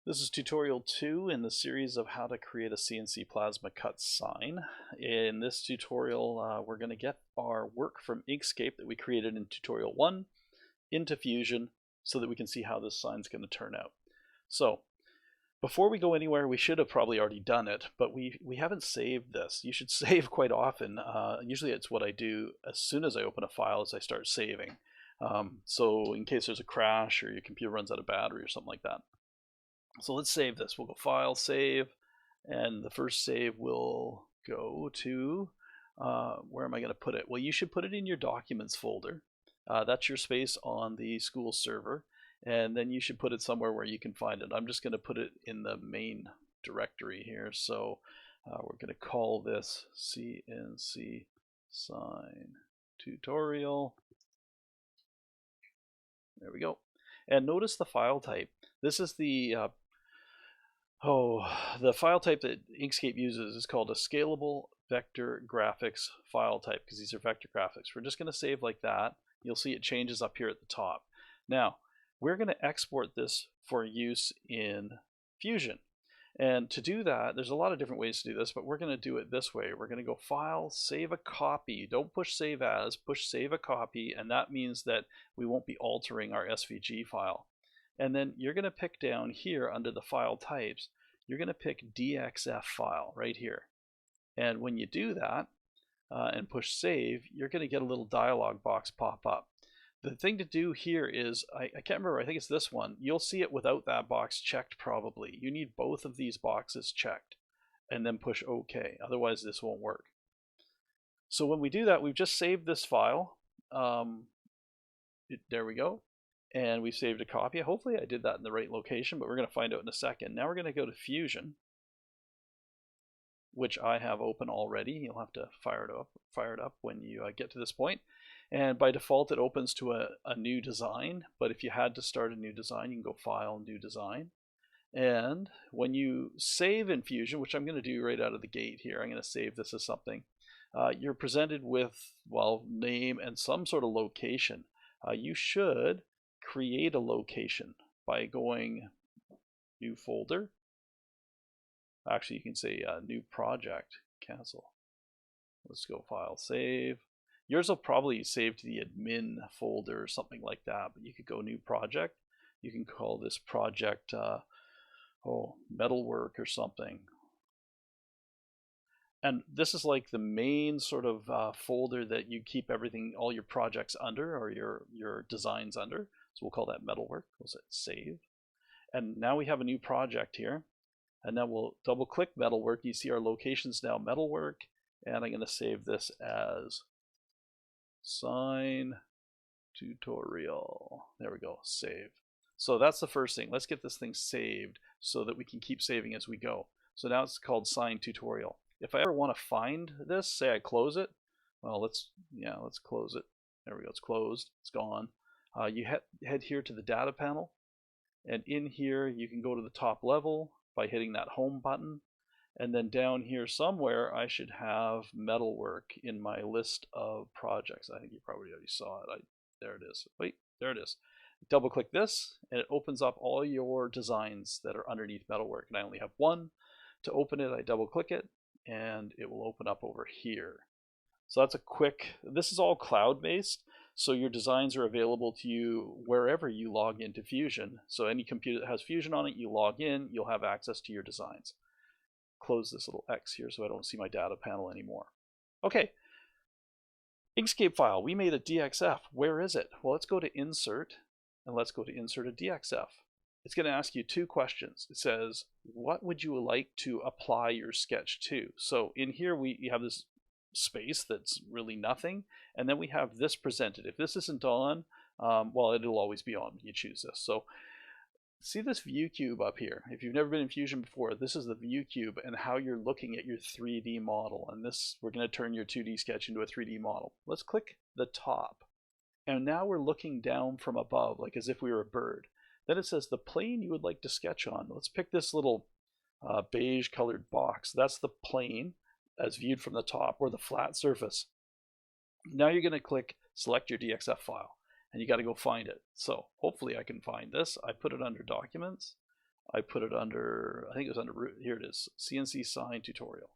This is tutorial 2 in the series of how to create a CNC plasma cut sign. In this tutorial, we're going to get our work from Inkscape that we created in tutorial 1 into Fusion so that we can see how this sign is going to turn out. So before we go anywhere, we should have probably already done it, but we haven't saved this. You should save quite often. Usually it's what I do as soon as I open a file as I start saving. So in case there's a crash or your computer runs out of battery or something like that. So let's save this. We'll go File, Save, and the first save will go to, where am I going to put it? Well, you should put it in your Documents folder. That's your space on the school server, and then you should put it somewhere where you can find it. I'm just going to put it in the main directory here. So we're going to call this CNC sign tutorial. There we go. And notice the file type. This is the file type that Inkscape uses is called a scalable vector graphics file type because these are vector graphics. We're just going to save like that. You'll see it changes up here at the top. Now, we're going to export this for use in Fusion. And to do that, there's a lot of different ways to do this, but we're going to do it this way. We're going to go File, Save a Copy. Don't push Save As, push Save a Copy, and that means that we won't be altering our SVG file. And then you're going to pick down here under the file types, you're going to pick DXF file right here. And when you do that and push save, you're going to get a little dialog box pop up. The thing to do here is, I can't remember, I think it's this one. You'll see it without that box checked probably. You need both of these boxes checked and then push OK. Otherwise this won't work. So when we do that, we've just saved this file. There we go. And we saved a copy. Hopefully I did that in the right location, but we're going to find out in a second. Now we're going to go to Fusion, which I have open already. You'll have to fire it up when you get to this point. And by default, it opens to a new design. But if you had to start a new design, you can go File, New Design. And when you save in Fusion, which I'm going to do right out of the gate here, I'm going to save this as something. You're presented with, well, name and some sort of location. You should create a location by going New Folder. Actually, you can say New Project, Cancel. Let's go File, Save. Yours will probably save to the admin folder or something like that, but you could go New Project. You can call this project, Metalwork or something. And this is like the main sort of folder that you keep everything, all your projects under, or your designs under. So we'll call that Metalwork. We'll say Save. And now we have a new project here. And then we'll double click Metalwork. You see our locations now, Metalwork. And I'm going to save this as Sign Tutorial. There we go, save. So that's the first thing. Let's get this thing saved so that we can keep saving as we go. So now it's called Sign Tutorial. If I ever want to find this, say I close it. Well, let's close it. There we go, it's closed, it's gone. You head here to the data panel, and in here you can go to the top level by hitting that home button, and then down here somewhere I should have Metalwork in my list of projects. I think you probably already saw it. There it is. Wait, there it is. Double click this and it opens up all your designs that are underneath Metalwork, and I only have one. To open it, I double click it and it will open up over here. So that's a quick, this is all cloud-based, so your designs are available to you wherever you log into Fusion. So any computer that has Fusion on it, you log in, you'll have access to your designs. Close this little X here so I don't see my data panel anymore. Okay, Inkscape file, we made a DXF. Where is it? Well, let's go to Insert, and let's go to Insert a DXF. It's going to ask you two questions. It says, what would you like to apply your sketch to? So in here we have this space that's really nothing, and then we have this presented. If this isn't on, well, it'll always be on when you choose this. So see this view cube up here. If you've never been in Fusion before, this is the view cube and how you're looking at your 3D model. And this, we're going to turn your 2D sketch into a 3D model. Let's click the top, and now we're looking down from above, like as if we were a bird. Then it says the plane you would like to sketch on. Let's pick this little beige colored box. That's the plane as viewed from the top, or the flat surface. Now you're going to click select your DXF file, and you got to go find it. So hopefully I can find this. I put it under Documents. I put it under, I think it was under, here it is, CNC sign tutorial.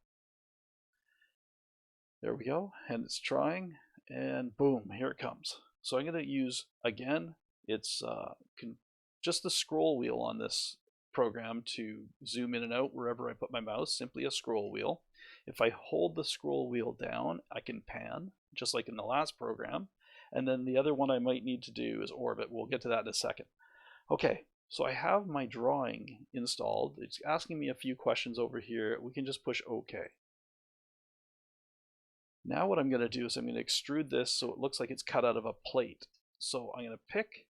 There we go, and it's trying, and boom, here it comes. So I'm going to use, again, it's just the scroll wheel on this program to zoom in and out wherever I put my mouse, simply a scroll wheel. If I hold the scroll wheel down, I can pan, just like in the last program. And then the other one I might need to do is orbit. We'll get to that in a second. Okay, so I have my drawing installed. It's asking me a few questions over here. We can just push OK. Now what I'm going to do is I'm going to extrude this so it looks like it's cut out of a plate. So I'm going to pick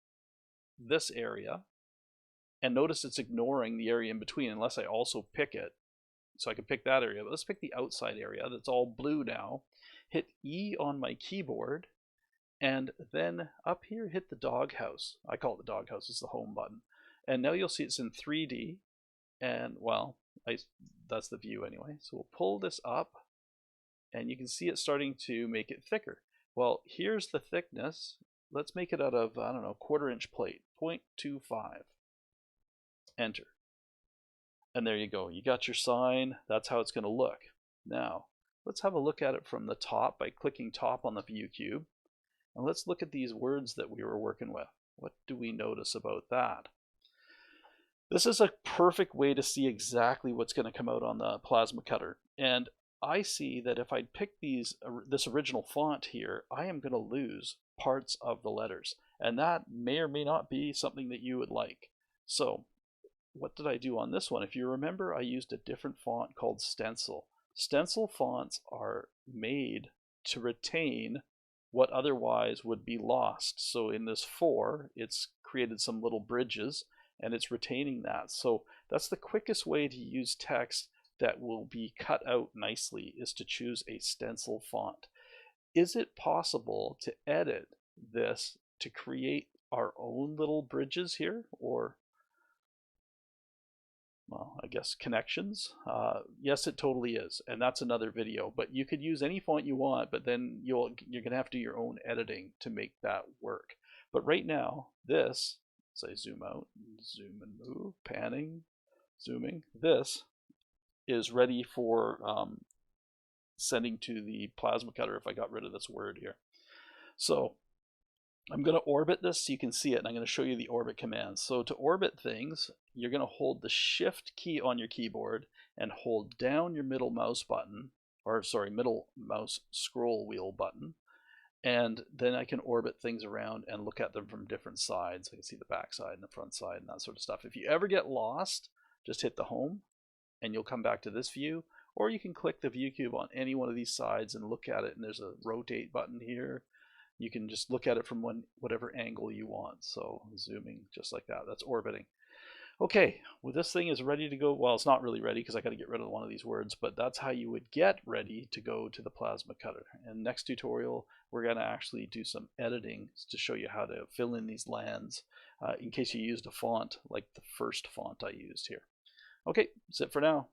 this area, and notice it's ignoring the area in between unless I also pick it. So I can pick that area, but let's pick the outside area that's all blue now. Hit E on my keyboard, and then up here hit the doghouse. I call it the doghouse, it's the home button. And now you'll see it's in 3D, and well, that's the view anyway. So we'll pull this up, and you can see it starting to make it thicker. Well, here's the thickness. Let's make it out of, I don't know, 1/4 inch plate, 0.25. Enter. And there you go. You got your sign. That's how it's going to look. Now, let's have a look at it from the top by clicking top on the view cube. And let's look at these words that we were working with. What do we notice about that? This is a perfect way to see exactly what's going to come out on the plasma cutter. And I see that if I pick this original font here, I am going to lose parts of the letters. And that may or may not be something that you would like. So what did I do on this one? If you remember, I used a different font called Stencil. Stencil fonts are made to retain what otherwise would be lost. So in this 4, it's created some little bridges, and it's retaining that. So that's the quickest way to use text that will be cut out nicely, is to choose a stencil font. Is it possible to edit this to create our own little bridges here, or, well, I guess connections? Yes, it totally is, and that's another video. But you could use any font you want, but then you're going to have to do your own editing to make that work. But right now, this, as I zoom out, zoom and move, panning, zooming, this is ready for sending to the plasma cutter if I got rid of this word here. So I'm going to orbit this so you can see it, and I'm going to show you the orbit commands. So to orbit things, you're going to hold the shift key on your keyboard and hold down your middle mouse button, or sorry, middle mouse scroll wheel button, and then I can orbit things around and look at them from different sides. I can see the back side and the front side and that sort of stuff. If you ever get lost, just hit the home and you'll come back to this view, or you can click the view cube on any one of these sides and look at it, and there's a rotate button here. You can just look at it from whatever angle you want. So zooming just like that, that's orbiting. Okay, well, this thing is ready to go. Well, it's not really ready because I got to get rid of one of these words, but that's how you would get ready to go to the plasma cutter. And next tutorial, we're going to actually do some editing to show you how to fill in these lands in case you used a font like the first font I used here. Okay, that's it for now.